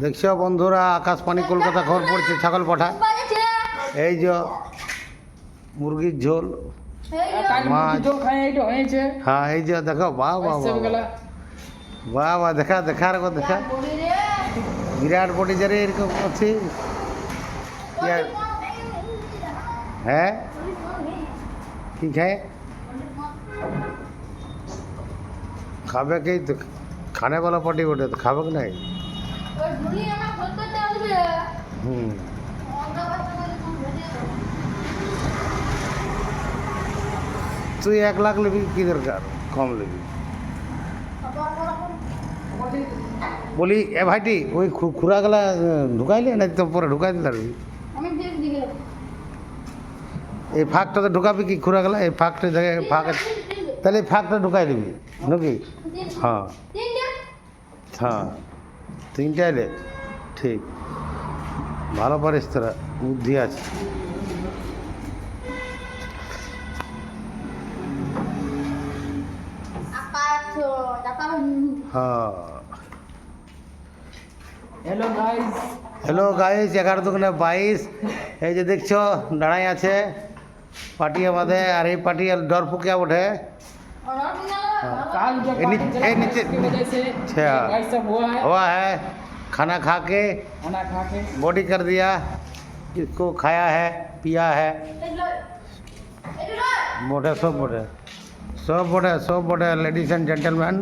দেখছো বন্ধুরা, আকাশবাণী কলকাতা খবর পড়ছে ছাগল পাঠা। এই যে মুরগির ঝোল, মাছ। হ্যাঁ এই যে দেখো, বাহ বাহ বাহ বাহ বাহ, দেখা দেখার দেখা বিরাট বডি যারে এরকম আছে। হ্যাঁ কি খায় খাবে কি তো, खाने वाला पार्टी बोटे तो खाबक नहीं। तु 1 लाख लेबी की दरकार कम लेबी बोली ए भाईटी ওই খুরা গলা ঢুকাইলে না তো পরে ঢুকাই দিলা রে আমি দেখ দিগে এই ফাঁকটা তো ঢুকাবি কি খুরা গলা এই ফাঁকটা জায়গায় ফাঁক তাহলে এই ফাঁকটা ঢুকাই দিবি নাকি। হ্যাঁ হ্যাঁ 3টা এলে ঠিক, ভালো পারিস তোরা, বুদ্ধি আছে। হ্যাঁ হ্যালো গাইস 11 দুগুণে 22। এই যে দেখছো দাঁড়াই আছে পাটিয়া বাঁধে, আর এই পাটিয়া ডর ফুকিয়া ওঠে। नीचे हुआ है खाना खा के बॉडी कर दिया, इसको खाया है पिया है, बोटे सब बोटे सब बोटे सब बोटे। Ladies and gentleman,